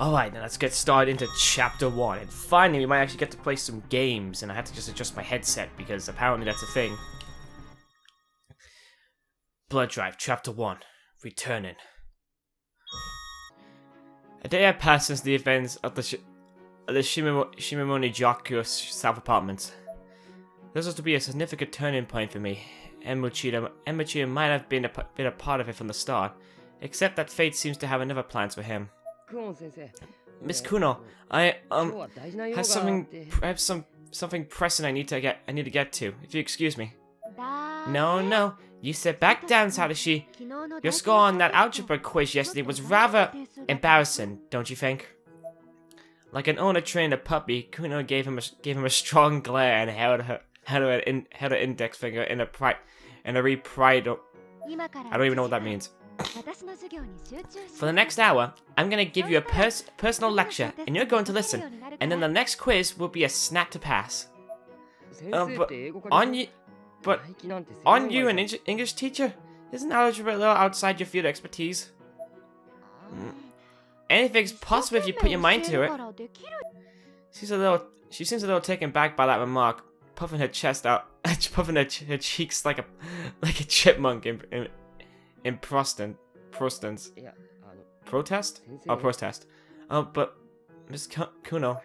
Alright, then let's get started into Chapter 1. And finally, we might actually get to play some games. And I had to just adjust my headset because apparently that's a thing. Blood Drive, Chapter 1. Returning. A day had passed since the events of the Shimamoni Jaku's South Apartments. This was to be a significant turning point for me. Mochida might have been a part of it from the start, except that fate seems to have another plans for him. Miss Kuno, I have something pressing I need to get to. If you excuse me. No. You sit back down, Satoshi. Your score on that algebra quiz yesterday was rather embarrassing, don't you think? Like an owner trained a puppy, Kuno gave him a strong glare and held her index finger in a pride. I don't even know what that means. For the next hour, I'm gonna give you a personal lecture, and you're going to listen. And then the next quiz will be a snap to pass. But aren't you an English teacher? Isn't algebra a little outside your field of expertise? Anything's possible if you put your mind to it. She seems a little taken back by that remark, puffing her chest out, puffing her cheeks like a chipmunk in protest. Protest? Oh, protest. Oh, but Miss Kuno,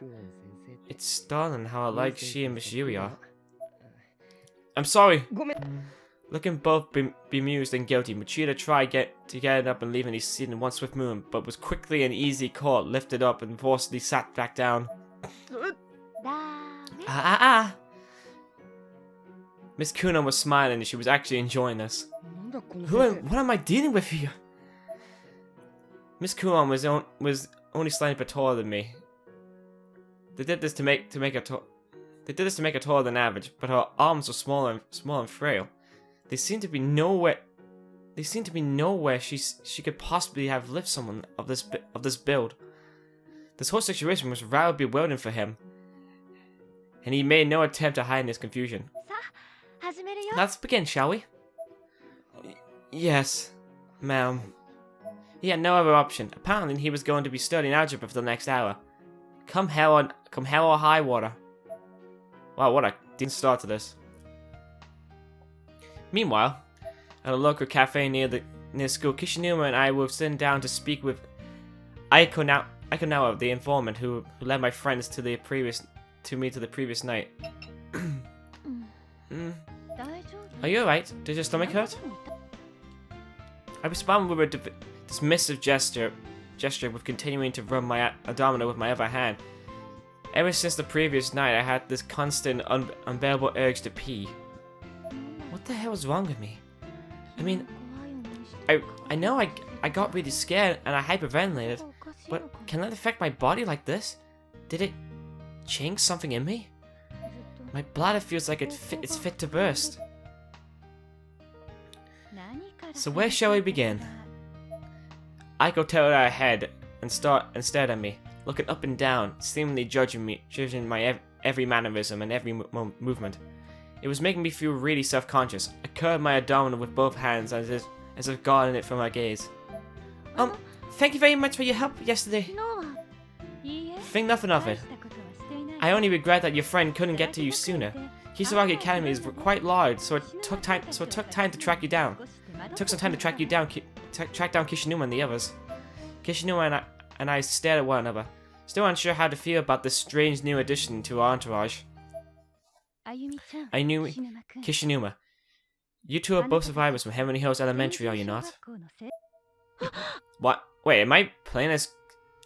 it's startling how alike she and Miss Yui are. I'm sorry. Looking both bemused and guilty, Mochida tried to get up and leave his seat in one swift movement, but was quickly and easy caught, lifted up, and forcibly sat back down. Miss Kuno was smiling, and she was actually enjoying this. What am I dealing with here? Miss Kuno was only slightly bit taller than me. They did this to make her taller than average, but her arms were small and frail. They seemed to be nowhere she could possibly have lifted someone of this build. This whole situation was rather bewildering for him, and he made no attempt to hide his confusion. Let's begin, shall we? Yes, ma'am. He had no other option. Apparently, he was going to be studying algebra for the next hour. Come hell or high water. Wow, what a decent start to this. Meanwhile, at a local cafe near school, Kishinuma and I were sitting down to speak with Aikonawa, the informant who led my friends to the previous night. Are you alright? Did your stomach hurt? I responded with a dismissive gesture with continuing to rub my abdomen with my other hand. Ever since the previous night, I had this constant, unbearable urge to pee. What the hell was wrong with me? I mean, I know I got really scared and I hyperventilated, but can that affect my body like this? Did it change something in me? My bladder feels like it's fit to burst. So where shall we begin? Aiko tilted her head and stared at me, looking up and down, seemingly judging my every mannerism and every movement. It was making me feel really self-conscious. I curved my abdomen with both hands as if guarding it from her gaze. Thank you very much for your help yesterday. Think nothing of it. I only regret that your friend couldn't get to you sooner. Kisaragi Academy is quite large, so it took time to track you down. It took some time to track down Kishinuma and the others. Kishinuma and I stared at one another, still unsure how to feel about this strange new addition to our entourage. Kishinuma. You two are both survivors from Heavenly Hills Elementary, are you not? What? Wait, am I playing as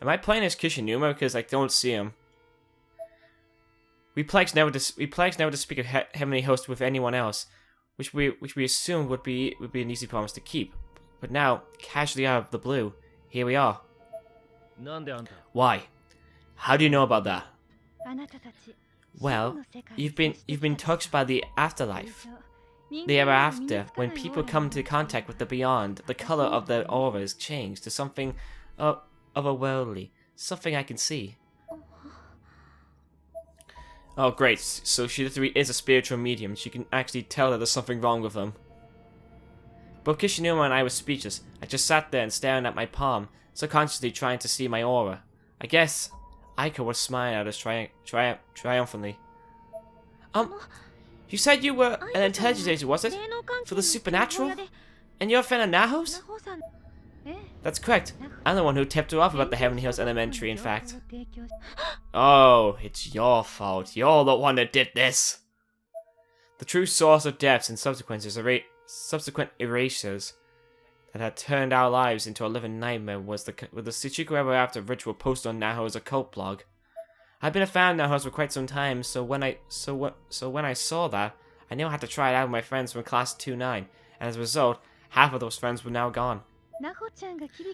Kishinuma because I don't see him? We plagues never to speak of Heavenly Host with anyone else, which we assumed would be an easy promise to keep. But now, casually out of the blue, here we are. Why? How do you know about that? Well, you've been touched by the afterlife. The ever after, when people come into contact with the beyond, the color of their auras change to something otherworldly, something I can see. Oh great, so she literally is a spiritual medium. She can actually tell that there's something wrong with them. Both Kishinuma and I were speechless. I just sat there and staring at my palm, subconsciously trying to see my aura. I guess Aiko was smiling at us triumphantly. You said you were an intelligence agent, was it? For the supernatural? And you're a fan of Naho's? That's correct. I'm the one who tipped her off about the Heavenly Hills Elementary, in fact. Oh, it's your fault. You're the one that did this. The true source of deaths and subsequent erasures that had turned our lives into a living nightmare was the Shichiku Ever After ritual posted on Naho's occult blog. I've been a fan of Naho's for quite some time, so when I saw that, I knew I had to try it out with my friends from class 2-9, and as a result, half of those friends were now gone.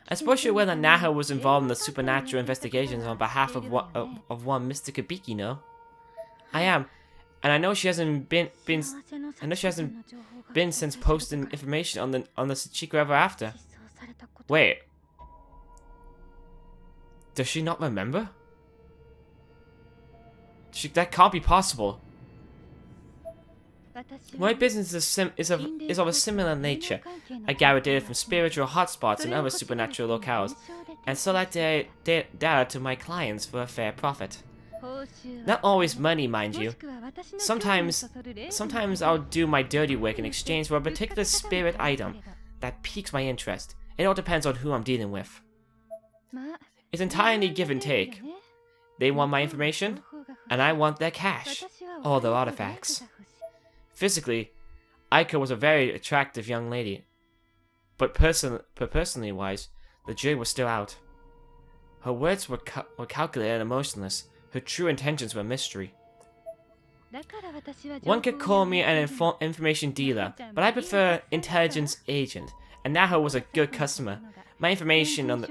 I suppose you're aware that Naho was involved in the supernatural investigations on behalf of one Mr. Kibiki, no? I am, and I know she hasn't been since posting information on the Shichiku Ever After. Wait, does she not remember? That can't be possible. My business is of a similar nature. I gather data from spiritual hotspots and other supernatural locales, and sell that data to my clients for a fair profit. Not always money, mind you. Sometimes I'll do my dirty work in exchange for a particular spirit item that piques my interest. It all depends on who I'm dealing with. It's entirely give and take. They want my information, and I want their cash, or their artifacts. Physically, Aiko was a very attractive young lady, but personally wise, the jury was still out. Her words were calculated and emotionless. Her true intentions were a mystery. One could call me an information dealer, but I prefer intelligence agent, and Naho was a good customer. My information on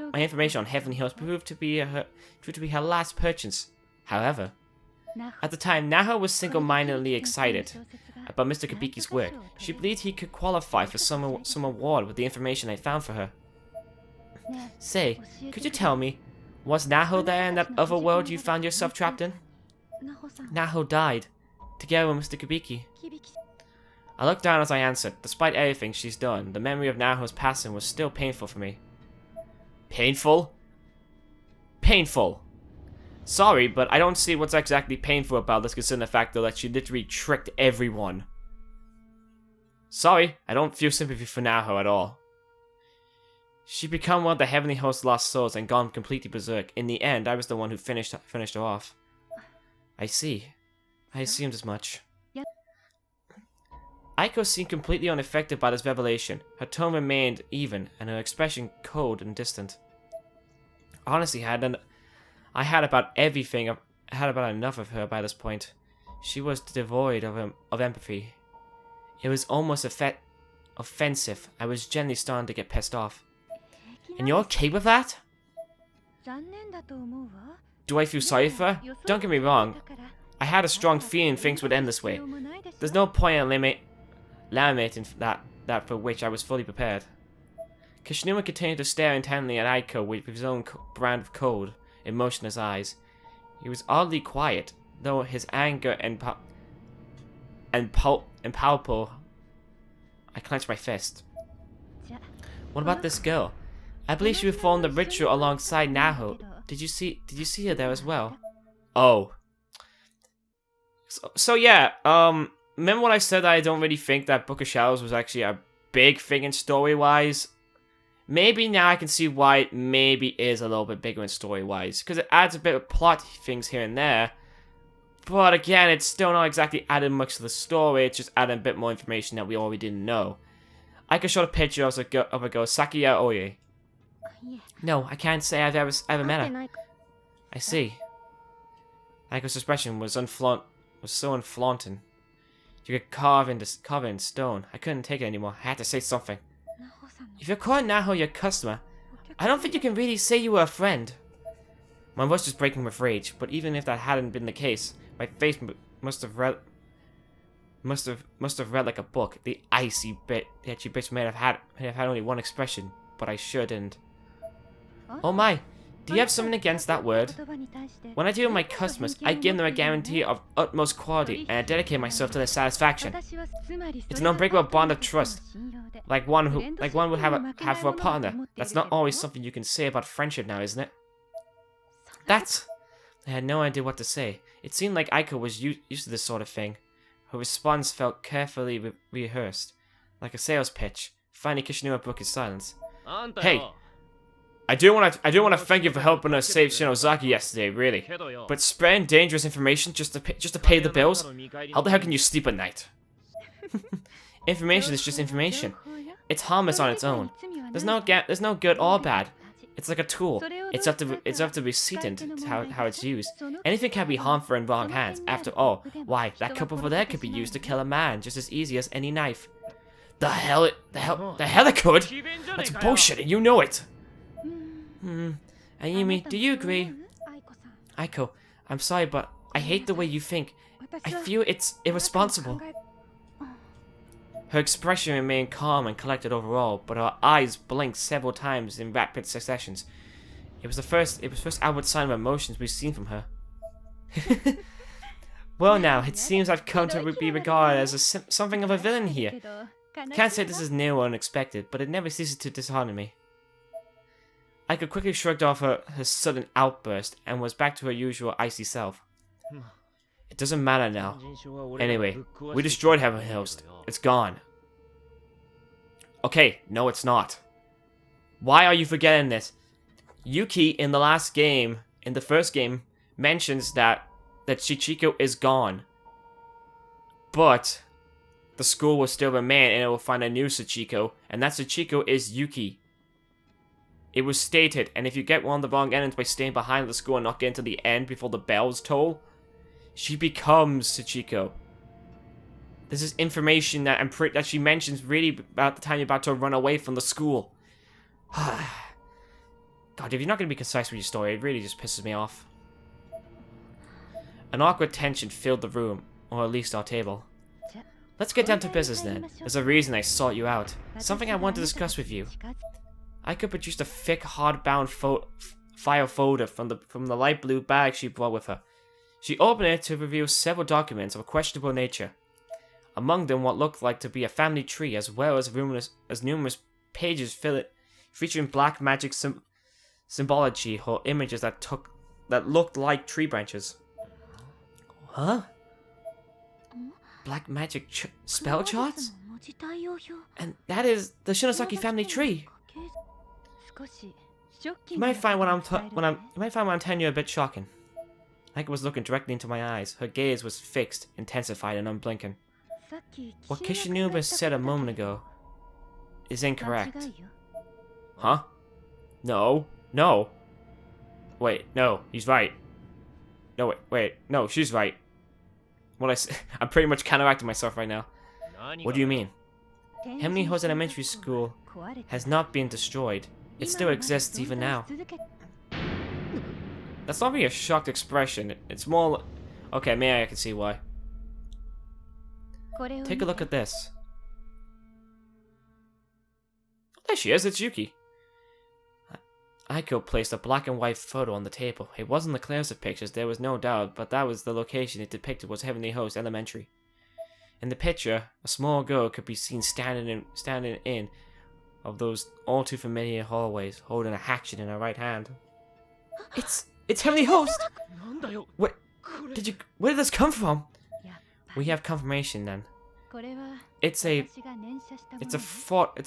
Heavenly Hills proved to be her last purchase. However, at the time, Naho was single-mindedly excited about Mr. Kibiki's work. She believed he could qualify for some award with the information I found for her. Say, could you tell me, was Naho there in that other world you found yourself trapped in? Naho died, together with Mr. Kibiki. I looked down as I answered. Despite everything she's done, the memory of Naho's passing was still painful for me. Painful? Painful. Sorry, but I don't see what's exactly painful about this, considering the fact that she literally tricked everyone. Sorry, I don't feel sympathy for Naho at all. She'd become one of the Heavenly Host's lost souls and gone completely berserk. In the end, I was the one who finished her off. I see. I assumed as much. Aiko seemed completely unaffected by this revelation. Her tone remained even, and her expression cold and distant. Honestly, I had about enough of her by this point. She was devoid of empathy. It was almost offensive. I was genuinely starting to get pissed off. And you're okay with that? Do I feel sorry for her? Don't get me wrong. I had a strong feeling things would end this way. There's no point in laminating that for which I was fully prepared. Kishinuma continued to stare intently at Aiko with his own brand of cold, emotionless eyes. He was oddly quiet, though his anger and palpable. I clenched my fist. What about this girl? I believe she performed the ritual alongside Naho. Did you see her there as well? Oh. So yeah, remember when I said that I don't really think that Book of Shadows was actually a big thing in story-wise? Maybe now I can see why it maybe is a little bit bigger in story-wise, because it adds a bit of plot things here and there. But again, it's still not exactly adding much to the story, it's just adding a bit more information that we already didn't know. I could show a picture of a girl, Sakuya Oye. No, I can't say I've ever met her. I see. Aiko's expression was so unflaunting. You could carve it in stone. I couldn't take it anymore. I had to say something. If you're calling Naho your customer, I don't think you can really say you were a friend. My voice was breaking with rage, but even if that hadn't been the case, my face must have read like a book. The icy bitch may have had only one expression, but I sure didn't. Oh my, do you have something against that word? When I deal with my customers, I give them a guarantee of utmost quality, and I dedicate myself to their satisfaction. It's an unbreakable bond of trust, like one would have for a partner. That's not always something you can say about friendship now, isn't it? That's... I had no idea what to say. It seemed like Aiko was used to this sort of thing. Her response felt carefully rehearsed, like a sales pitch. Finally, Kishinuma broke his silence. Hey! I do want to thank you for helping us save Shinozaki yesterday, really. But spreading dangerous information just to pay the bills? How the hell can you sleep at night? Information is just information. It's harmless on its own. There's no good or bad. It's like a tool. It's up to receipt and how it's used. Anything can be harmful in wrong hands. After all, why, that cup over there could be used to kill a man just as easy as any knife. The hell it could? That's bullshit and you know it. Ayumi, do you agree? Aiko, I'm sorry, but I hate the way you think. I feel it's irresponsible. Her expression remained calm and collected overall, but her eyes blinked several times in rapid successions. It was first outward sign of emotions we've seen from her. Well now, it seems I've come to be regarded as something of a villain here. Can't say this is new or unexpected, but it never ceases to dishearten me. Aiko quickly shrugged off her sudden outburst and was back to her usual icy self. It doesn't matter now. Anyway, we destroyed Heavenly Host. It's gone. Okay, no it's not. Why are you forgetting this? Yuki in the first game, mentions that Shichiko is gone. But the school will still remain and it will find a new Shichiko, and that Shichiko is Yuki. It was stated, and if you get one of the wrong endings by staying behind the school and not getting to the end before the bells toll, she becomes Shichiko. This is information that that she mentions really about the time you're about to run away from the school. God, if you're not going to be concise with your story, it really just pisses me off. An awkward tension filled the room, or at least our table. Let's get down to business then. There's a reason I sought you out. Something I want to discuss with you. I could produce a thick, hardbound file folder from the light blue bag she brought with her. She opened it to reveal several documents of a questionable nature. Among them, what looked like to be a family tree, as well as numerous pages featuring black magic symbology or images that looked like tree branches. Huh? Black magic spell charts? And that is the Shinosaki family tree. You might find what I'm telling you a bit shocking. Aiko was looking directly into my eyes. Her gaze was fixed, intensified, and unblinking. What Kishinuma said a moment ago is incorrect. Huh? No. Wait, no, he's right. No, wait, no, she's right. I'm pretty much counteracting myself right now. What do you mean? Heavenly Host Elementary School has not been destroyed. It still exists even now. That's not really a shocked expression. It's more... Okay, maybe I can see why. Take a look at this. There she is, it's Yuki. Aiko placed a black and white photo on the table. It wasn't the clearest of pictures, there was no doubt, but that was the location it depicted was Heavenly Host Elementary. In the picture, a small girl could be seen standing in of those all too familiar hallways, holding a hatchet in her right hand. It's Heavenly Host! Where did this come from? We have confirmation then. It's a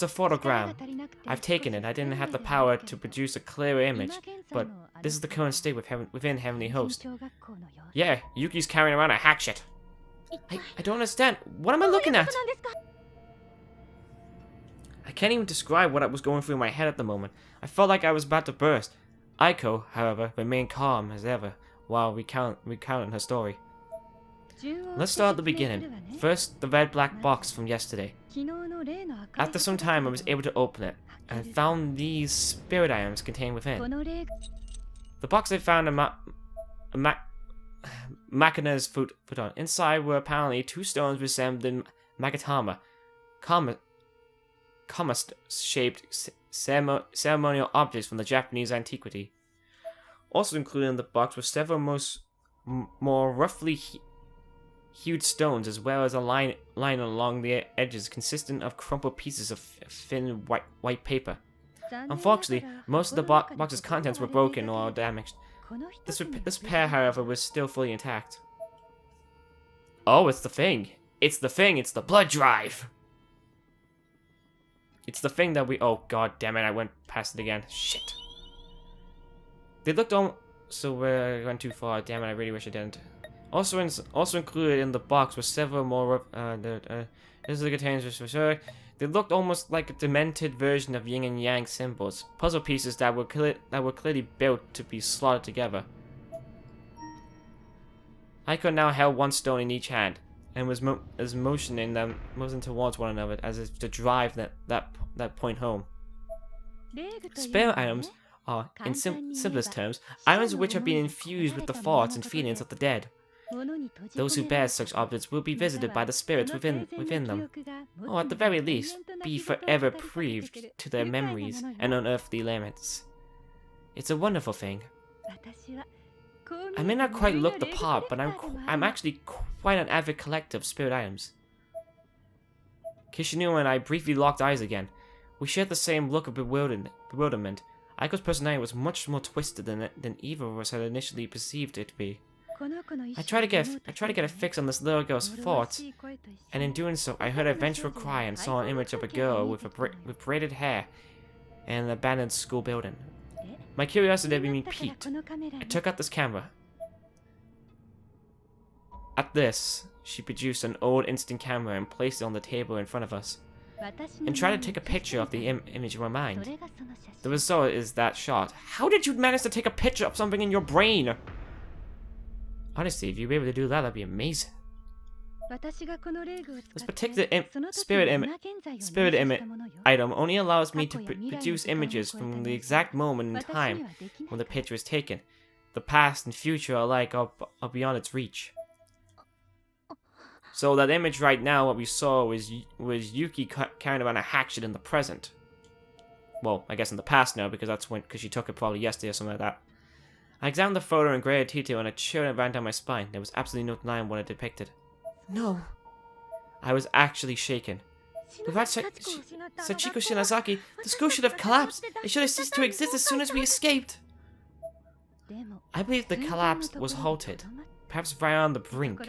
photogram. I've taken it. I didn't have the power to produce a clearer image, but this is the current state within Heavenly Host. Yeah, Yuki's carrying around a hatchet. I don't understand. What am I looking at? I can't even describe what was going through my head at the moment. I felt like I was about to burst. Aiko, however, remained calm as ever while recounting her story. Let's start at the beginning. First, the red-black box from yesterday. After some time, I was able to open it, and found these spirit items contained within. The box I found Makina's futon. Inside were apparently two stones resembling Magatama, comma-shaped ceremonial objects from the Japanese antiquity. Also included in the box were several more roughly hued stones, as well as a line along the edges consistent of crumpled pieces of thin white paper. Unfortunately, most of the box's contents were broken or damaged. This pair, however, was still fully intact. Oh, it's the thing. It's the thing. It's the blood drive. It's the thing that we... Oh, god damn it. I went past it again. Shit. They looked on... So we went too far. Damn it. I really wish I didn't. Also included in the box were several more... this is the containers for sure. They looked almost like a demented version of yin and yang symbols. Puzzle pieces that were clearly built to be slotted together. Aiko now held one stone in each hand, and was motioning towards one another as if to drive that point home. Spirit items are, in simplest terms, items which have been infused with the thoughts and feelings of the dead. Those who bear such objects will be visited by the spirits within them, or at the very least, be forever prived to their memories and unearthly limits. It's a wonderful thing. I may not quite look the part, but I'm actually quite an avid collector of spirit items. Kishinuma and I briefly locked eyes again. We shared the same look of bewilderment. Aiko's personality was much more twisted than either of us had initially perceived it to be. I tried to get a fix on this little girl's thoughts, and in doing so, I heard a vengeful cry and saw an image of a girl with braided hair in an abandoned school building. My curiosity made me piqued. I took out this camera. At this, she produced an old instant camera and placed it on the table in front of us, and tried to take a picture of the image in my mind. The result is that shot. How did you manage to take a picture of something in your brain? Honestly, if you were able to do that, that'd be amazing. This particular spirit item only allows me to produce images from the exact moment in time when the picture is taken. The past and future alike are beyond its reach. So that image right now, what we saw was Yuki carrying around a hatchet in the present. Well, I guess in the past now, because she took it probably yesterday or something like that. I examined the photo in greater detail and a chill ran down my spine. There was absolutely no denying what it depicted. No. I was actually shaken. Without Sachiko Shinazaki, the school should have collapsed. It should have ceased to exist as soon as we escaped. I believe the collapse was halted, perhaps right on the brink.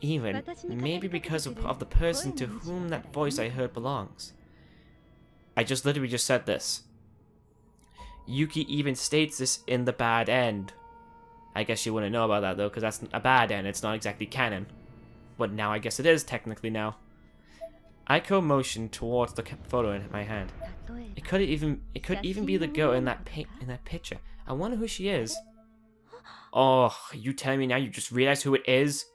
Even, maybe because of the person to whom that voice I heard belongs. I literally just said this. Yuki even states this in the bad end. I guess you wouldn't know about that though, because that's a bad end. It's not exactly canon. But now I guess it is, technically now. Aiko motioned towards the photo in my hand. It could even be the girl in that picture. I wonder who she is. Oh, you telling me now you just realized who it is?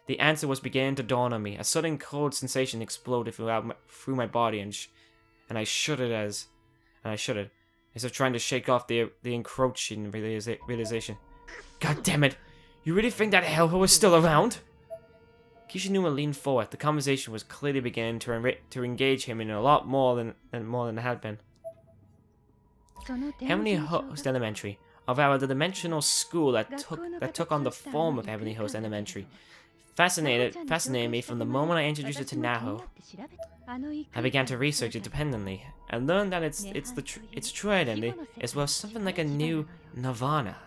The answer was beginning to dawn on me. A sudden cold sensation exploded through my body, and I shuddered as if trying to shake off the encroaching realization. God damn it! You really think that hellhole is still around? Kishinuma leaned forward. The conversation was clearly beginning to engage him in a lot more than it had been. Heavenly Host Elementary, or rather the dimensional school that took on the form of Heavenly Host Elementary, fascinated me from the moment I introduced it to Naho. I began to research it independently, and learned that its true identity is something like a new nirvana,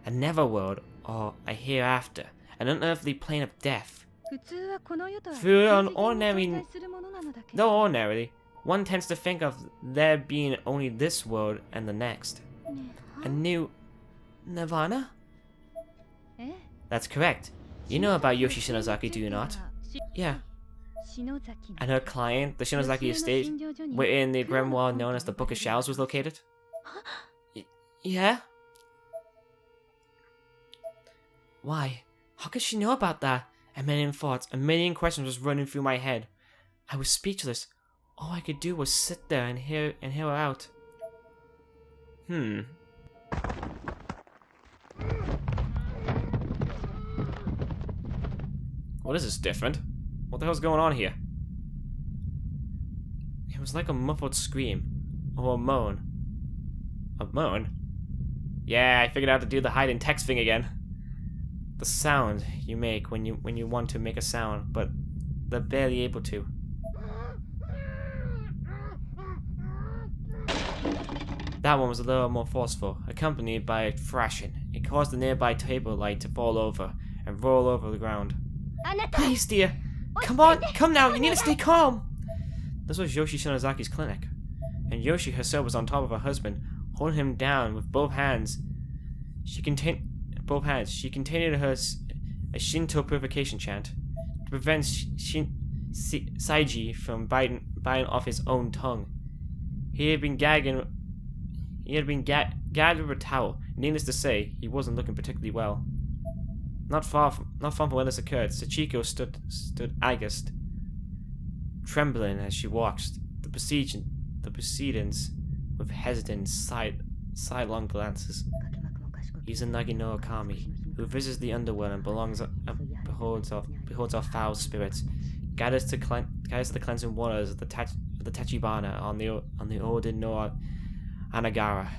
a netherworld or a hereafter, an unearthly plane of death. Though ordinarily, one tends to think of there being only this world and the next. A new nirvana? That's correct. You know about Yoshi Shinozaki, do you not? Yeah. And her client, the Shinozaki estate, wherein the grimoire known as the Book of Shadows was located? Yeah? Why? How could she know about that? A million thoughts, a million questions was running through my head. I was speechless. All I could do was sit there and hear her out. Well, this is different. What the hell's going on here? It was like a muffled scream. Or a moan. A moan? Yeah, I figured out to do the hide and text thing again. The sound you make when you want to make a sound, but they're barely able to. That one was a little more forceful, accompanied by a thrashing. It caused the nearby table light to fall over and roll over the ground. Please, dear! Come on! Come now! You need to stay calm! This was Yoshi Shinozaki's clinic, and Yoshi herself was on top of her husband, holding him down with both hands. She continued her a Shinto purification chant to prevent Saiji from biting off his own tongue. He had been gagged with a towel. Needless to say, he wasn't looking particularly well. Not far from where this occurred, Sachiko stood aghast, trembling as she watched the proceedings with hesitant, sidelong glances. He's a Nagino Okami, who visits the underworld and beholds our foul spirits, gathers to the cleansing waters of the Tachibana on the Odin no Anagara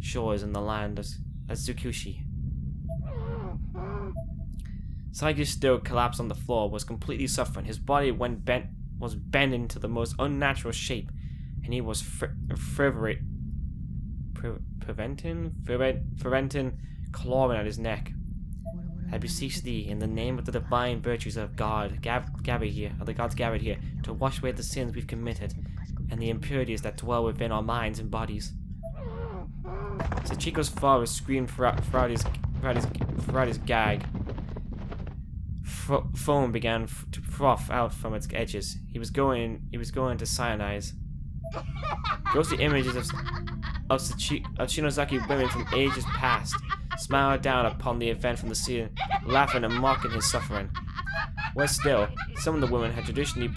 shores in the land of Tsukushi. Saigi still collapsed on the floor, was completely suffering. His body was bent into the most unnatural shape, and he was preventing clawing at his neck. I beseech thee, in the name of the divine virtues of God, gathered here, to wash away the sins we've committed, and the impurities that dwell within our minds and bodies. Sachiko's father screamed throughout his gag. Foam began to froth out from its edges. He was going to cyanize. Ghostly images of Shinozaki women from ages past smiled down upon the event from the ceiling, laughing and mocking his suffering. Worse still, some of the women had traditionally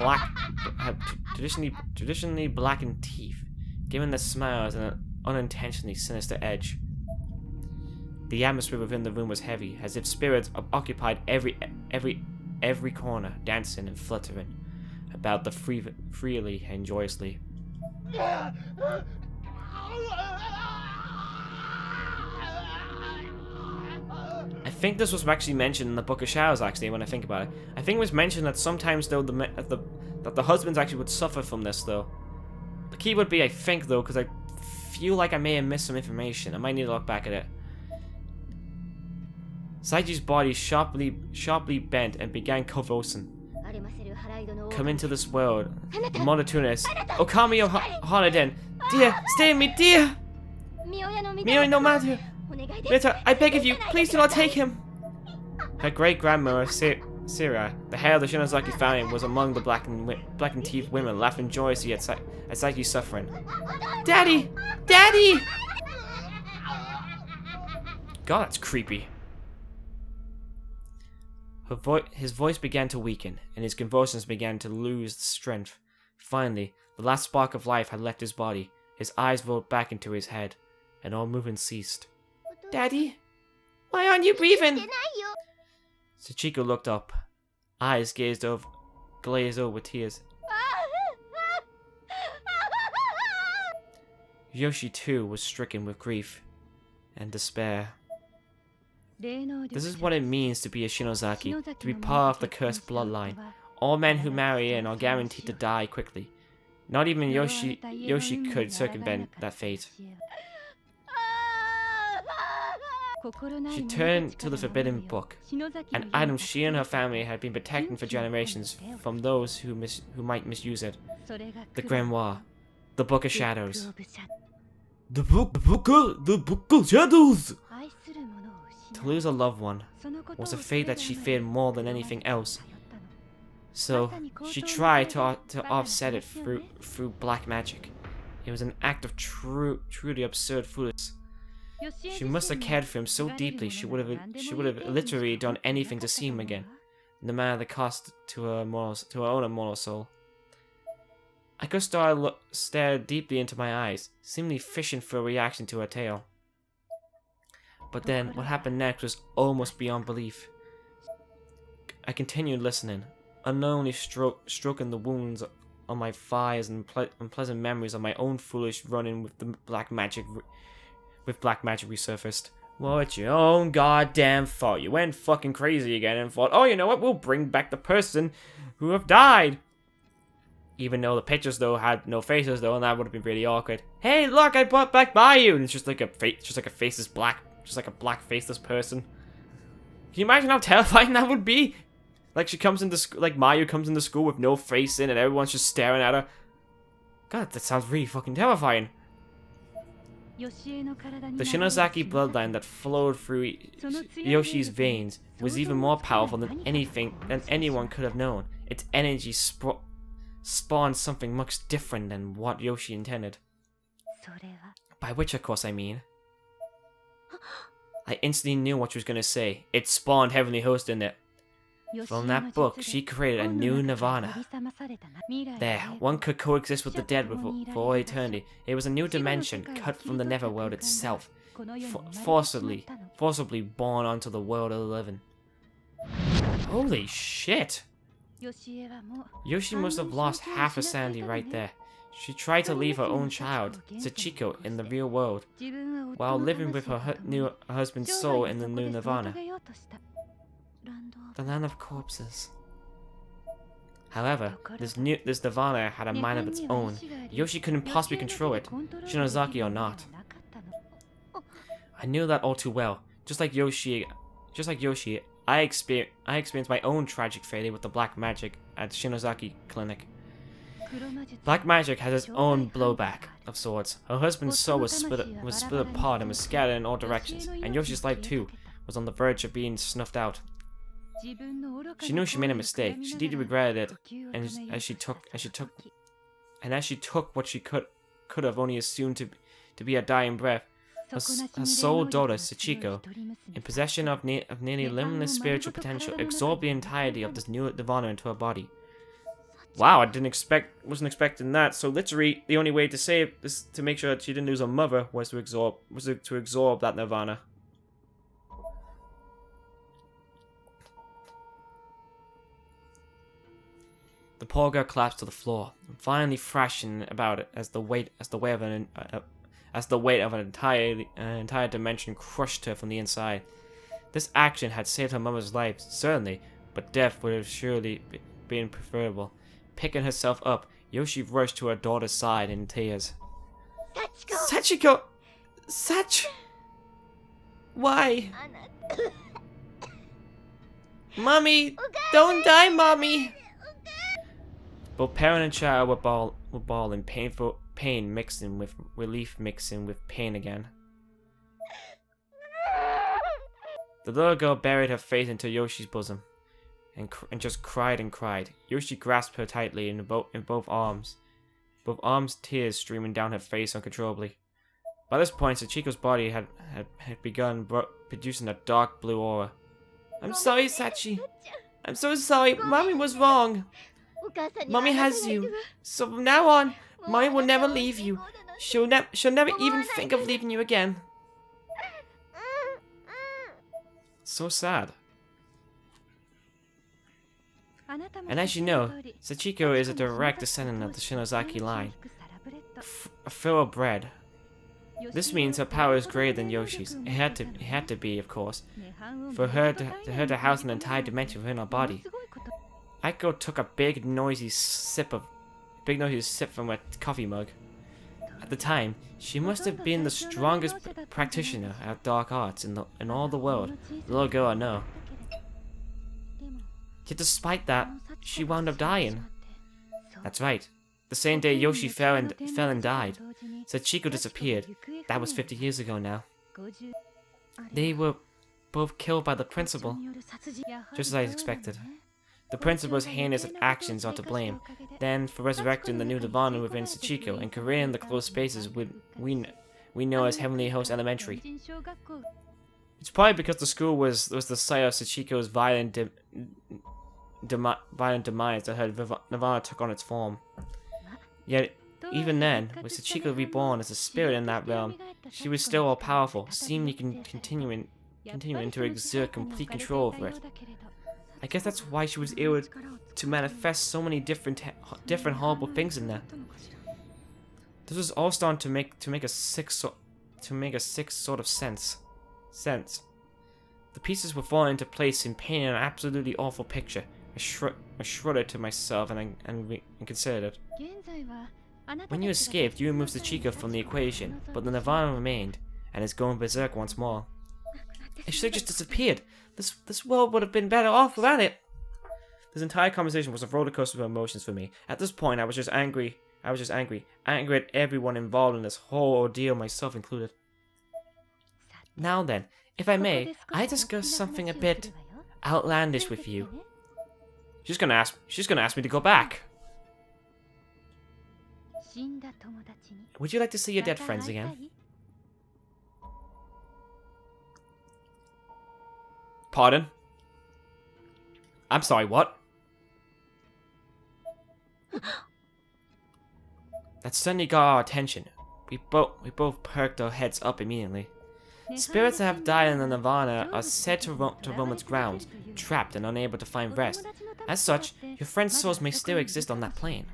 blackened teeth, giving their smiles an unintentionally sinister edge. The atmosphere within the room was heavy, as if spirits occupied every corner, dancing and fluttering about freely and joyously. I think this was actually mentioned in the Book of Shadows, actually, when I think about it. I think it was mentioned that sometimes, though, that the husbands actually would suffer from this, though. The key would be, I think, though, because I feel like I may have missed some information. I might need to look back at it. Saiji's body sharply bent and began convulsing. Come into this world, monotonous. Okami o Hanaden, dear, stay with me, dear! Mio no matter. Rita, I beg of you, please do not take him! Her great-grandmother, Sira, the head of the Shinozaki family, was among the blackened teeth women, laughing joyously at Saiji's suffering. Daddy! Daddy! God, that's creepy. His voice began to weaken, and his convulsions began to lose strength. Finally, the last spark of life had left his body. His eyes rolled back into his head, and all movement ceased. Daddy? Why aren't you breathing? Sachiko looked up. Eyes glazed over with tears. Yoshi, too, was stricken with grief and despair. This is what it means to be a Shinozaki, to be part of the cursed bloodline. All men who marry in are guaranteed to die quickly. Not even Yoshi could circumvent that fate. She turned to the forbidden book, an item she and her family had been protecting for generations from those who might misuse it. The grimoire, the Book of Shadows. The Book of Shadows! To lose a loved one was a fate that she feared more than anything else. So she tried to offset it through black magic. It was an act of truly absurd foolishness. She must have cared for him so deeply she would have literally done anything to see him again, no matter the cost to her own immortal soul. Aiko stared deeply into my eyes, seemingly fishing for a reaction to her tale. But then, what happened next was almost beyond belief. I continued listening, unknowingly stroking the wounds on my thighs and unpleasant memories of my own foolish run-in with black magic resurfaced. Well, it's your own goddamn fault. You went fucking crazy again and thought, oh, you know what? We'll bring back the person who have died. Even though the pictures though had no faces though, and that would have been really awkward. Hey, look, I brought back Mayu, and it's just like a faceless black, just like a black faceless person. Can you imagine how terrifying that would be? Like she comes into like Mayu comes into school with no face in, and everyone's just staring at her. God, that sounds really fucking terrifying. The Shinozaki bloodline that flowed through Yoshi's veins was even more powerful than anyone could have known. Its energy spawned something much different than what Yoshi intended. By which, of course, I mean... I instantly knew what she was going to say. It spawned Heavenly Host in it. From that book, she created a new Nirvana. There, one could coexist with the dead for all eternity. It was a new dimension, cut from the Netherworld itself, forcibly born onto the world of the living. Holy shit! Yoshi must have lost half her sanity right there. She tried to leave her own child, Sachiko, in the real world, while living with her new husband's soul in the new Nirvana. The land of corpses. However, this Nirvana had a mind of its own. Yoshi couldn't possibly control it, Shinozaki or not. I knew that all too well. Just like Yoshi, I experienced my own tragic failure with the black magic at Shinozaki Clinic. Black magic has its own blowback of sorts. Her husband's soul was split apart and was scattered in all directions, and Yoshi's life too was on the verge of being snuffed out. She knew she made a mistake. She deeply regretted it, and as she took what she could have only assumed to be a dying breath, her sole daughter Sachiko, in possession of nearly limitless spiritual potential, absorbed the entirety of this new Nirvana into her body. Wow, wasn't expecting that. So literally, the only way to save this, to make sure that she didn't lose her mother, was to absorb that Nirvana. The poor girl collapsed to the floor, finally thrashing about it as the weight of an entire dimension crushed her from the inside. This action had saved her mother's life, certainly, but death would have surely been preferable. Picking herself up, Yoshi rushed to her daughter's side in tears. Sachiko! Why? Mommy! Don't die, Mommy! Both parent and child were bawling, pain mixing with relief mixing with pain again. The little girl buried her face into Yoshi's bosom and just cried and cried. Yoshi grasped her tightly in both arms, tears streaming down her face uncontrollably. By this point, Sachiko's body had begun producing a dark blue aura. I'm sorry, Sachi. I'm so sorry. Mommy was wrong. Mommy has you. So from now on, Mommy will never leave you. She'll never even think of leaving you again. So sad. And as you know, Sachiko is a direct descendant of the Shinozaki line, a thoroughbred. This means her power is greater than Yoshi's. It had to be, of course, for her to house an entire dimension within her body. Aiko took a big noisy sip from a coffee mug. At the time, she must have been the strongest practitioner of dark arts in all the world, the little girl I know. Yet despite that, she wound up dying. That's right. The same day Yoshi fell and died, Sachiko disappeared. That was 50 years ago now. They were both killed by the principal, just as I expected. The principal's heinous actions are to blame, then for resurrecting the new Nirvana within Sachiko and creating the closed spaces we know as Heavenly Host Elementary. It's probably because the school was the site of Sachiko's violent demise that her Nirvana took on its form. Yet, even then, with Sachiko reborn as a spirit in that realm, she was still all-powerful, seemingly continuing to exert complete control over it. I guess that's why she was able to manifest so many different horrible things in there. This was all starting to make a sick sort of sense. The pieces were falling into place and painting an absolutely awful picture. I shrugged to myself and considered it. When you escaped, you removed Sachiko from the equation, but the Nirvana remained, and is going berserk once more. It should have just disappeared. This world would have been better off without it. This entire conversation was a roller coaster of emotions for me. At this point, I was just angry. Angry at everyone involved in this whole ordeal, myself included. Now then, if I may, I discuss something a bit outlandish with you. She's gonna ask me to go back. Would you like to see your dead friends again? Pardon? I'm sorry, what? That suddenly got our attention. We both perked our heads up immediately. Spirits that have died in the Nirvana are said to roam its grounds, trapped and unable to find rest. As such, your friend's souls may still exist on that plane.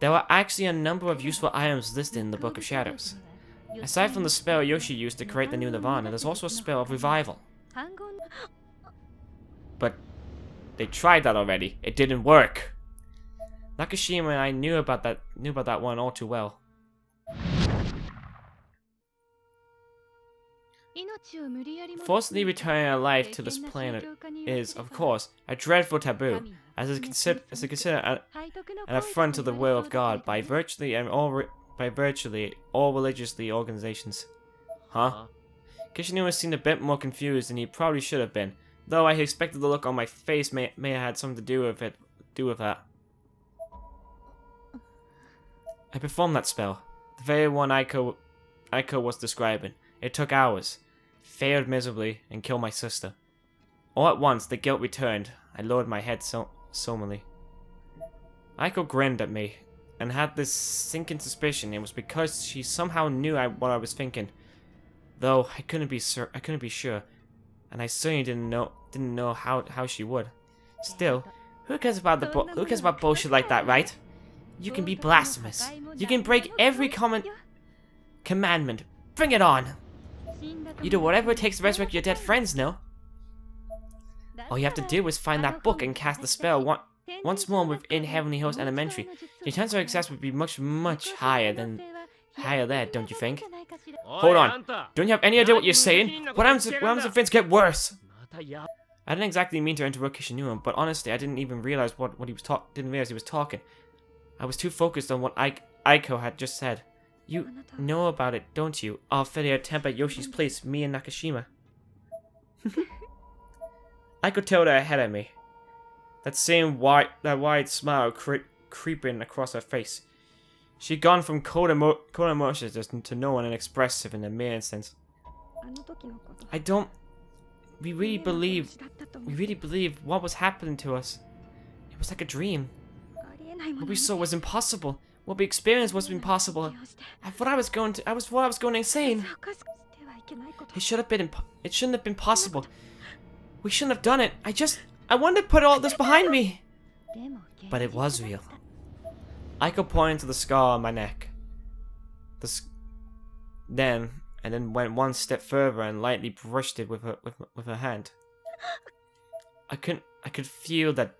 There are actually a number of useful items listed in the Book of Shadows. Aside from the spell Yoshi used to create the new Nirvana, there's also a spell of revival. But they tried that already. It didn't work. Nakashima and I knew about that one all too well. Forcibly returning a life to this planet is, of course, a dreadful taboo, as it is considered an affront to the will of God by virtually all religious organizations. Huh? Kishinuma seemed a bit more confused than he probably should have been, though I expected the look on my face may have had something to do with that. I performed that spell, the very one Aiko was describing. It took hours, failed miserably, and killed my sister. All at once, the guilt returned. I lowered my head somberly. Aiko grinned at me, and had this sinking suspicion it was because she somehow knew what I was thinking. Though I couldn't be sure, and I certainly didn't know how she would. Still, who cares about bullshit like that, right? You can be blasphemous. You can break every commandment. Bring it on. You do whatever it takes to resurrect your dead friends, no? All you have to do is find that book and cast the spell once more within Heavenly Host Elementary. Your chance of success would be much higher there, don't you think? Hold on. Don't you have any idea what you're saying? What happens if things get worse? I didn't exactly mean to interrupt Kishinuma, but honestly, I didn't even realize what he was talking. I was too focused on what Aiko had just said. You know about it, don't you? Our failure attempt at Yoshi's place, me and Nakashima. Aiko tilted her head at me. That wide smile creeping across her face. She'd gone from cold emotions to no one inexpressive in a mere instant. We really believed what was happening to us. It was like a dream. What we saw was impossible. What we experienced was impossible. I thought I was going insane. It shouldn't have been possible. We shouldn't have done it. I wanted to put all this behind me. But it was real. Aiko pointed to the scar on my neck. Then went one step further and lightly brushed it with her hand. I could feel that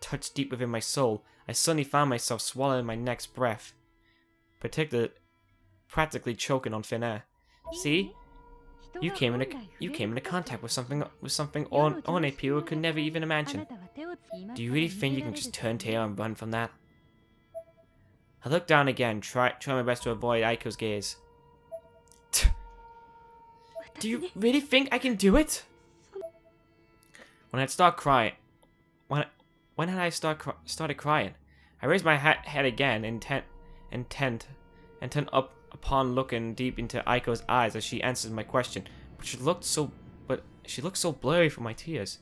touch deep within my soul. I suddenly found myself swallowing my next breath, practically choking on thin air. See, you came into contact with something ordinary people could never even imagine. Do you really think you can just turn tail and run from that? I looked down again, trying my best to avoid Aiko's gaze. Do you really think I can do it? When I started crying, started crying, I raised my head again, intent up upon looking deep into Aiko's eyes as she answered my question. But she looked so blurry from my tears.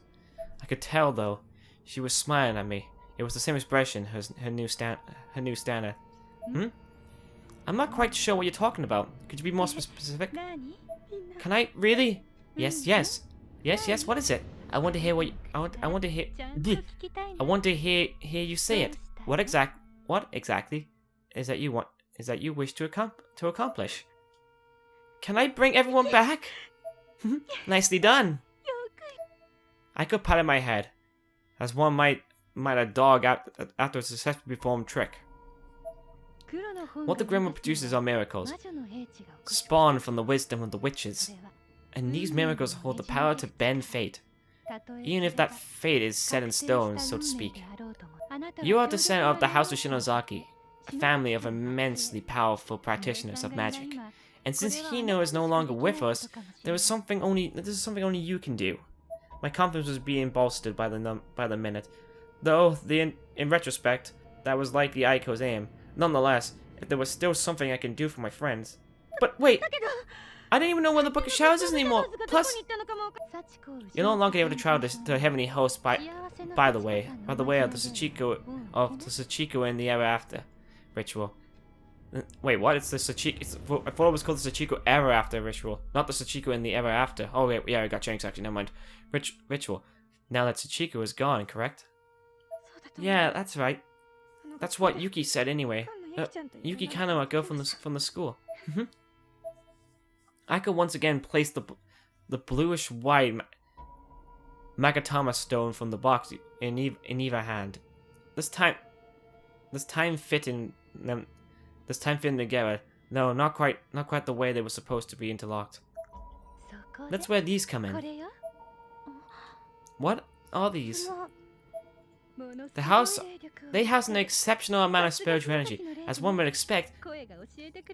I could tell though, she was smiling at me. It was the same expression her new Stana. I'm not quite sure what you're talking about. Could you be more specific? Can I really? Yes. What is it? I want to hear hear you say it. What exactly is that you wish to accomplish? Can I bring everyone back? Nicely done. Aiko patted my head, as one might a dog after a successfully performed trick. What the Grimoire produces are miracles, spawned from the wisdom of the witches, and these miracles hold the power to bend fate, even if that fate is set in stone, so to speak. You are the descendant of the House of Shinozaki, a family of immensely powerful practitioners of magic, and since Hino is no longer with us, this is something only you can do. My confidence was being bolstered by the minute, though in retrospect, that was likely Aiko's aim. Nonetheless, if there was still something I can do for my friends. But wait! I didn't even know where the Book of Shadows is anymore! Plus, you're no longer able to travel to the Heavenly Host by the way of the Sachiko in the Ever After ritual. Wait, what? It's the Sachiko. I thought it was called the Sachiko Ever After ritual, not the Sachiko in the Ever After. Oh wait, yeah, I got changed actually. Never mind. Ritual. Now that Sachiko is gone, correct? Yeah, that's right. That's what Yuki said anyway. Yuki Kano, a girl from the school. Aiko once again placed the bluish-white Magatama stone from the box in either hand. This time fitting together. No, not quite the way they were supposed to be interlocked. That's where these come in. What are these? They house an exceptional amount of spiritual energy, as one would expect,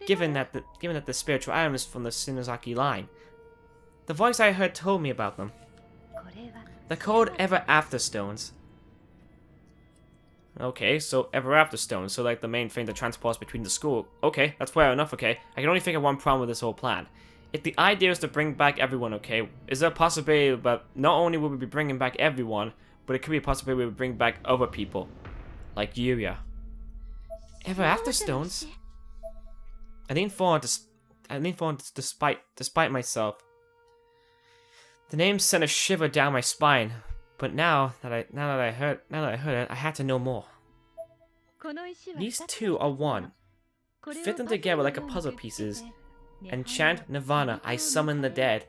given that the spiritual item is from the Shinozaki line. The voice I heard told me about them. They're called Ever After Stones. Okay, so Ever After Stones, so like the main thing that transports between the school. Okay, that's fair enough, okay. I can only think of one problem with this whole plan. If the idea is to bring back everyone, okay, is there a possibility that not only will we be bringing back everyone, but it could be a possibility we would bring back other people, like Yuya. Ever After Stones? I leaned forward despite myself. The name sent a shiver down my spine, but now that I heard it, I had to know more. These two are one. Fit them together like a puzzle pieces, and chant Nirvana, I summon the dead.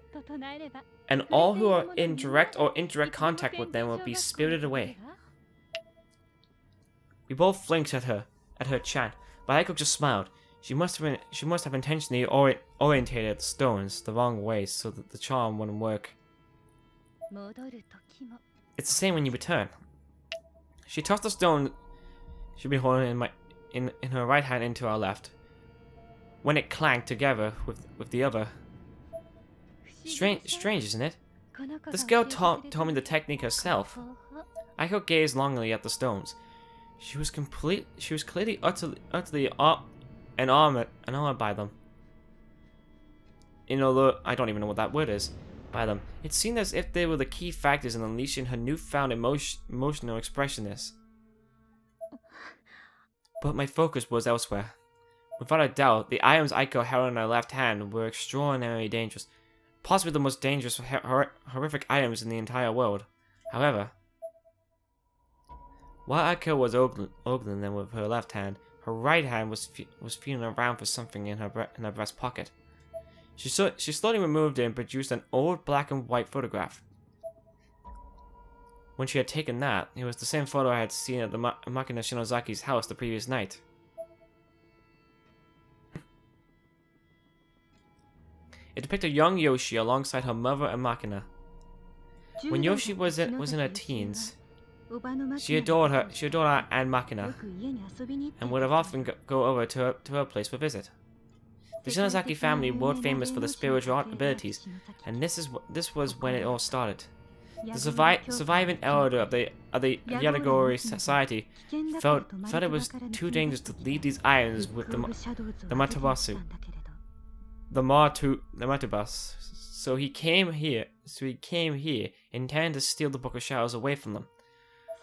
And all who are in direct or indirect contact with them will be spirited away. We both blinked at her chant, but Aiko just smiled. She must have intentionally orientated the stones the wrong way so that the charm wouldn't work. It's the same when you return. She tossed the stone she'd been holding in her right hand into our left. When it clanked together with the other. Strange, isn't it? This girl told me the technique herself. Aiko gazed longingly at the stones. She was clearly utterly enamored by them. Although I don't even know what that word is. By them. It seemed as if they were the key factors in unleashing her newfound emotional expressiveness. But my focus was elsewhere. Without a doubt, the items Aiko held in her left hand were extraordinarily dangerous. Possibly the most dangerous, horrific items in the entire world. However, while Aiko was ogling them with her left hand, her right hand was feeling around for something in her breast pocket. She slowly removed it and produced an old black and white photograph. When she had taken that, it was the same photo I had seen at the Makina Shinozaki's house the previous night. It depicted young Yoshi alongside her mother and Makina. When Yoshi was in her teens, she adored her and Makina, and would have often go over to her place for visit. The Shinozaki family were famous for their spiritual abilities, and this was when it all started. The surviving elder of the Yadagori society felt it was too dangerous to leave these islands with the Matabasu. The Matubas. So he came here intending to steal the Book of Shadows away from them.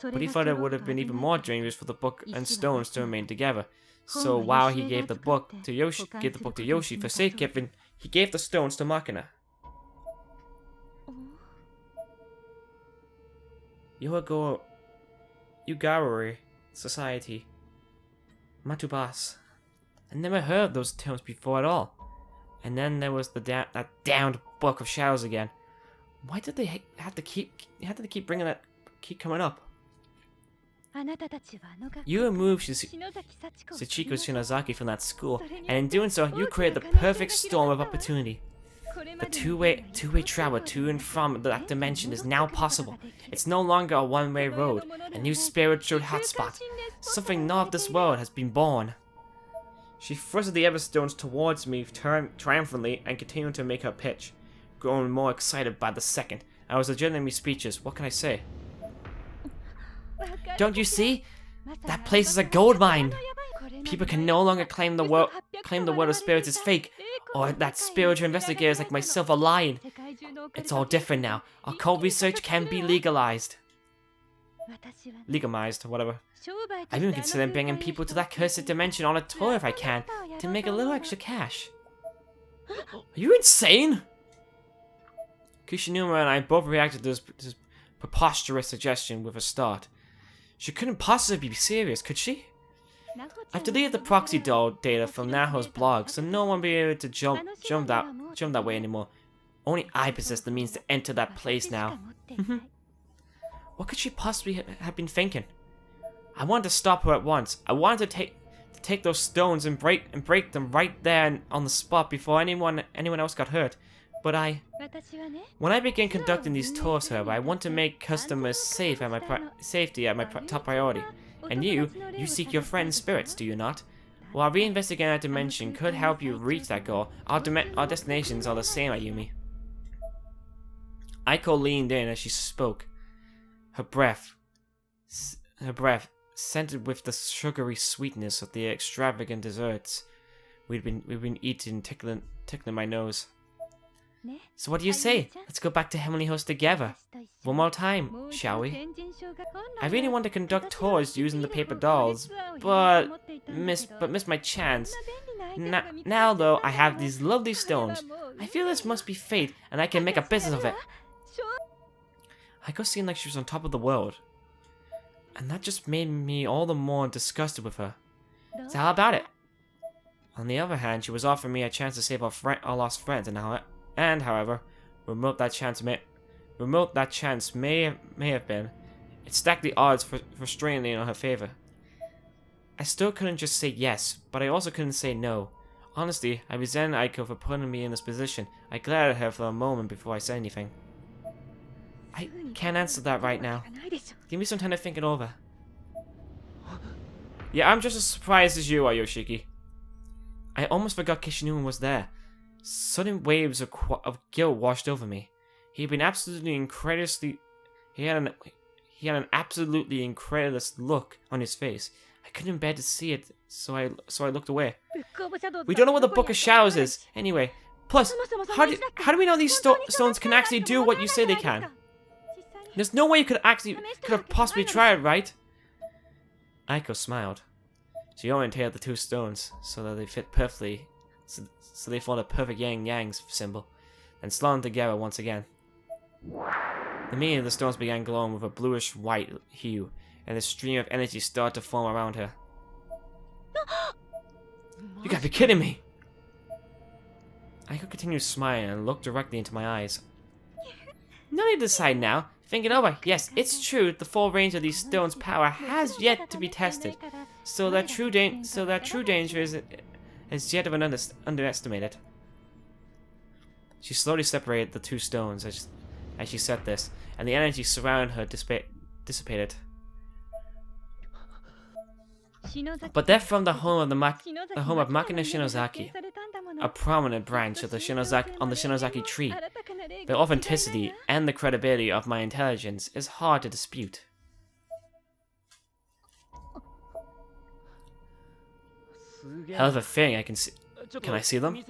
But he thought it would have been even more dangerous for the book and stones to remain together. So while he gave the book to Yoshi for safekeeping, he gave the stones to Makina. Yugawari Society. Matubas. I never heard of those terms before at all. And then there was that damned Book of Shadows again. Why did they have to keep bringing that, keep coming up? You removed Sachiko Shinozaki from that school, and in doing so, you created the perfect storm of opportunity. The two-way travel to and from that dimension is now possible. It's no longer a one-way road, a new spiritual hotspot. Something not of this world has been born. She thrusted the Everstones towards me triumphantly and continued to make her pitch, growing more excited by the second. I was legitimately speechless. What can I say? Don't you see? That place is a gold mine. People can no longer claim the world of spirits is fake, or that spiritual investigators like myself are lying. It's all different now. Occult research can be legalized. Legalized, whatever. I'm even considering bringing people to that cursed dimension on a tour if I can, to make a little extra cash. Are you insane? Kishinuma and I both reacted to this preposterous suggestion with a start. She couldn't possibly be serious, could she? I've deleted the proxy doll data from Naho's blog, so no one will be able to jump that way anymore. Only I possess the means to enter that place now. What could she possibly have been thinking? I wanted to stop her at once. I wanted to take those stones and break them right there on the spot before anyone else got hurt. But when I begin conducting these tours, however, I want to make customers safe at safety at my top priority. And you seek your friend's spirits, do you not? While reinvestigating that dimension could help you reach that goal, our destinations are the same, Ayumi. Aiko leaned in as she spoke. Her breath, scented with the sugary sweetness of the extravagant desserts we've been eating, tickling my nose. So what do you say? Let's go back to Heavenly Host together. One more time, shall we? I really want to conduct tours using the paper dolls, but missed my chance. Now though, I have these lovely stones. I feel this must be fate, and I can make a business of it. Aiko seemed like she was on top of the world, and that just made me all the more disgusted with her. So how about it? On the other hand, she was offering me a chance to save our lost friends, and however remote that chance may have been, it stacked the odds frustratingly in her favor. I still couldn't just say yes, but I also couldn't say no. Honestly, I resented Aiko for putting me in this position. I glared at her for a moment before I said anything. I can't answer that right now. Give me some time to think it over. Yeah, I'm just as surprised as you are, Yoshiki. I almost forgot Kishinuma was there. Sudden waves of guilt washed over me. He had an absolutely incredulous look on his face. I couldn't bear to see it, so I looked away. We don't know what the Book of Shadows is, anyway. Plus, how do we know these stones can actually do what you say they can? There's no way you could have possibly tried, right? Aiko smiled. She oriented the two stones so that they fit perfectly, so they formed a perfect yin-yang symbol, and slung them together once again. Immediately the stones began glowing with a bluish-white hue, and a stream of energy started to form around her. You gotta be kidding me! Aiko continued smiling and looked directly into my eyes. No need to decide now. Think it over. Yes, it's true, the full range of these stones' power has yet to be tested, so that true danger is yet of an underestimated. She slowly separated the two stones as she said this, and the energy surrounding her dissipated. But they're from the home of Makina Shinozaki, a prominent branch of the Shinozaki tree. The authenticity and the credibility of my intelligence is hard to dispute. Hell of a thing, I can see. Can I see them?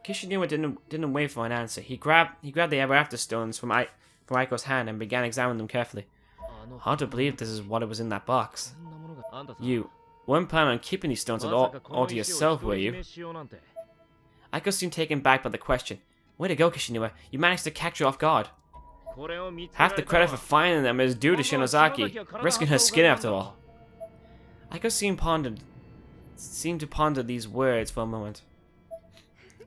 Kishinuma didn't wait for an answer. He grabbed the Ever After stones from Aiko's hand and began examining them carefully. Hard to believe this is what was in that box. You weren't planning on keeping these stones all to yourself, were you? Aiko seemed taken back by the question. Way to go, Kishinuma. You managed to catch her off guard. Half the credit for finding them is due to Shinozaki, risking her skin after all. Aiko seemed to ponder these words for a moment.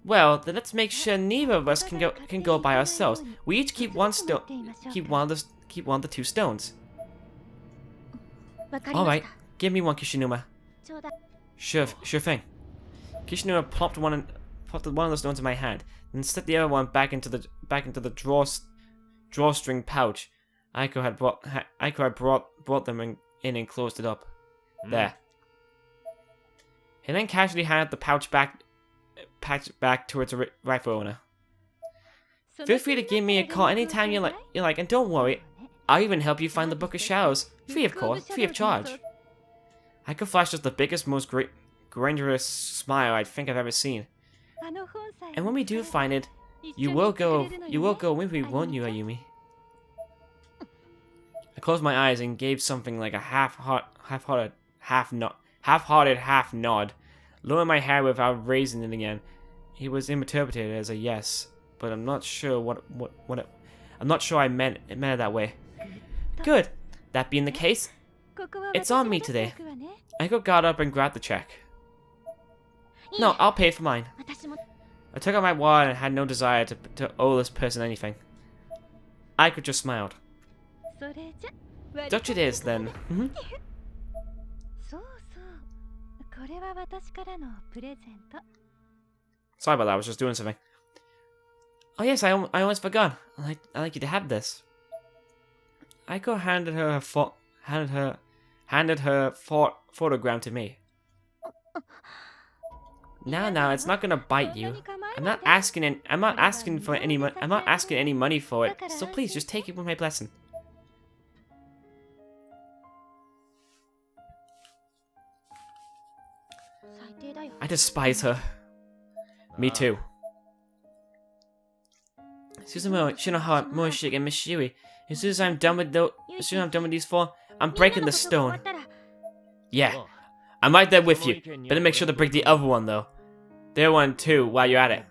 Well, then let's make sure neither of us can go by ourselves. We each keep one stone. Keep one of the 2 stones. All right, give me one, Kishinuma. Sure thing. Kishinuma plopped one of the stones in my hand, and set the other one back into the drawstring pouch. Aiko had brought them in and closed it up. There. He then casually handed the pouch back towards the rightful owner. Feel free to give me a call anytime you like, and don't worry, I'll even help you find the Book of Shadows, free of charge. Aiko flashed us the biggest, most grandiose smile I think I've ever seen. And when we do find it, you will go with me, won't you, Ayumi? I closed my eyes and gave something like a half-hearted half nod, lowering my head without raising it again. It was interpreted as a yes, but I'm not sure I'm not sure I meant it that way. Good. That being the case, it's on me today. Aiko got up and grabbed the check. No, I'll pay for mine. I took out my wallet and had no desire to owe this person anything. Aiko just smiled. Dutch it is, then. Sorry about that, I was just doing something. Oh yes, I almost forgot. I'd like you to have this. Aiko handed her photogram to me. Now, it's not gonna bite you. I'm not asking any money for it. So please, just take it with my blessing. I despise her. Me too. Suzumo, Shinohara, Moishik, and Mishiui. As soon as I'm done with these 4, I'm breaking the stone. Yeah, I'm right there with you. Better make sure to break the other one, though. The other one, too, while you're at it.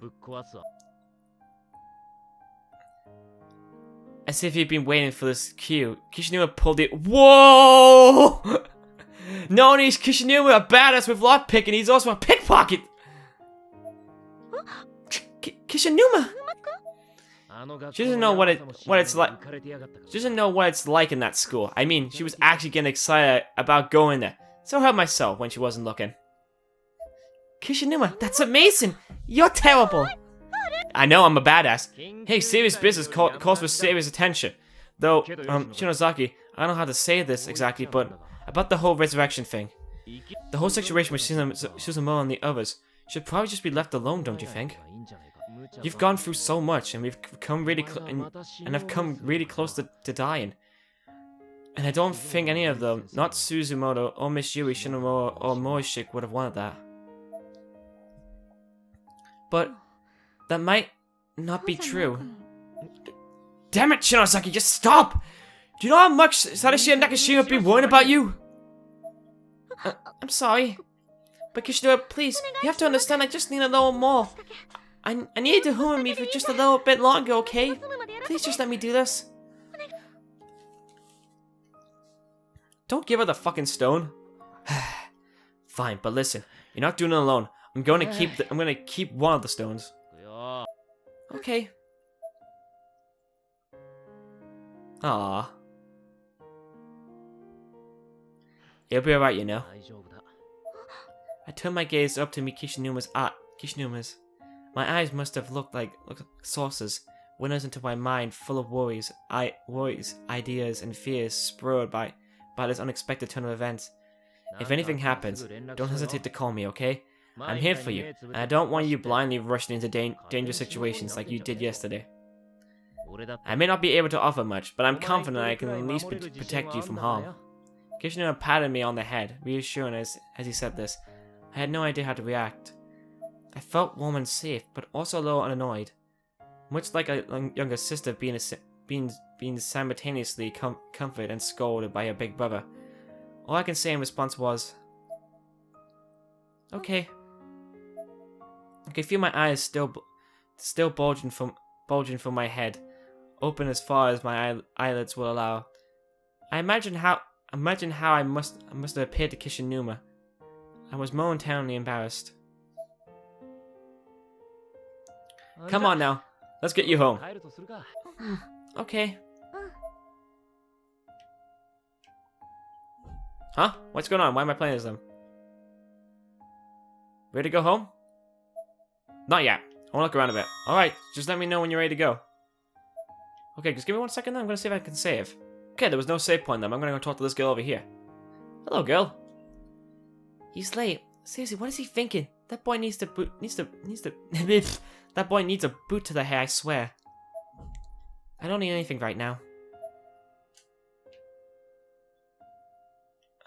As if you've been waiting for this cue, Kishinuma pulled it. Whoa! Not only is Kishinuma a badass with lockpicking, he's also a pickpocket! Kishinuma! She doesn't know what it's like. She doesn't know what it's like in that school. I mean, she was actually getting excited about going there. So help myself when she wasn't looking. Kishinuma, that's amazing! You're terrible! I know, I'm a badass. Hey, serious business calls for serious attention. Though, Shinozaki, I don't know how to say this exactly, but about the whole resurrection thing. The whole situation with Suzumo and the others should probably just be left alone, don't you think? You've gone through so much, and we've come really I've come really close to dying. And I don't think any of them, not Suzumoto or Mishiui, Shinomo or Moishik, would have wanted that. But that might not be true. Damn it, Shinozaki, just stop! Do you know how much Sadashi and Nakashima have been worried about you? I'm sorry. But Kishinuma, please, you have to understand, I just need a little more. I need you to humor me for just a little bit longer, okay? Please just let me do this. Don't give her the fucking stone. Fine, but listen, you're not doing it alone. I'm gonna keep one of the stones. Okay. Ah. It'll be alright, you know. I turned my gaze up to meet Kishinuma's. My eyes must have looked like saucers, windows into my mind full of worries, ideas, and fears spurred by this unexpected turn of events. If anything happens, don't hesitate to call me, okay? I'm here for you, and I don't want you blindly rushing into dangerous situations like you did yesterday. I may not be able to offer much, but I'm confident I can at least protect you from harm. Kishinuma patted me on the head, reassuring as he said this. I had no idea how to react. I felt warm and safe, but also a little annoyed. Much like a younger sister being simultaneously comforted and scolded by her big brother. All I can say in response was, okay. I can feel my eyes still bulging from my head, open as far as my eyelids will allow. I imagine how I must have appeared to Kishinuma. I was momentarily embarrassed. Come on now. Let's get you home. Okay. Huh? What's going on? Why am I playing as them? Ready to go home? Not yet. I want to look around a bit. Alright, just let me know when you're ready to go. Okay, just give me 1 second then. I'm going to see if I can save. Okay, there was no save point then. I'm going to go talk to this girl over here. Hello, girl. He's late. Seriously, what is he thinking? That boy needs to boot... That boy needs a boot to the head, I swear. I don't need anything right now.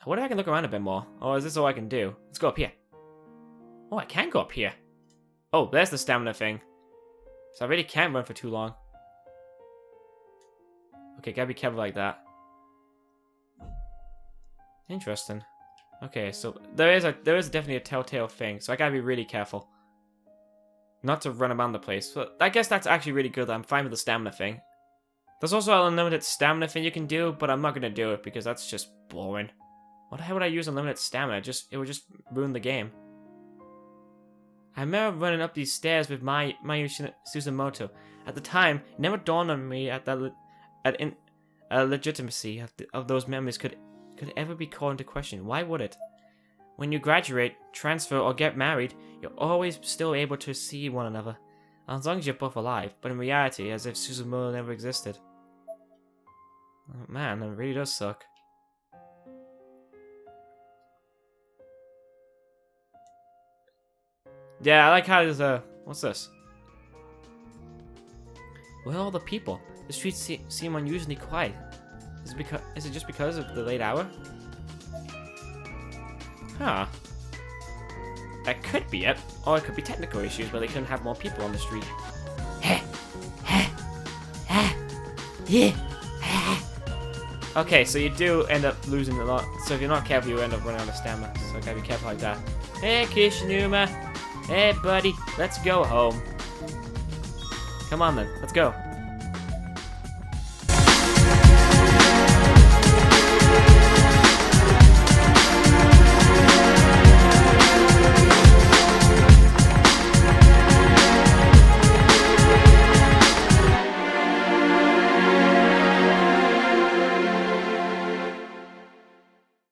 What if I can look around a bit more? Or is this all I can do? Let's go up here. Oh, I can go up here. Oh, there's the stamina thing. So I really can't run for too long. Okay, gotta be careful like that. Interesting. Okay, so there is definitely a telltale thing, so I gotta be really careful. Not to run around the place. But I guess that's actually really good. I'm fine with the stamina thing. There's also an unlimited stamina thing you can do, but I'm not gonna do it because that's just boring. What the hell would I use unlimited stamina? It would just ruin the game. I remember running up these stairs with Mayu Suzumoto. At the time, it never dawned on me legitimacy of those memories could ever be called into question. Why would it? When you graduate, transfer, or get married, you're always still able to see one another, as long as you're both alive, but in reality, as if Suzumoto never existed. Oh, man, that really does suck. Yeah, I like how there's a... What's this? Where are all the people? The streets seem unusually quiet. Is it just because of the late hour? Huh. That could be it. Or it could be technical issues where they couldn't have more people on the street. Okay, so you do end up losing a lot. So if you're not careful, you end up running out of stamina. So gotta be careful like that. Hey, Kishinuma. Hey, buddy. Let's go home. Come on, then. Let's go.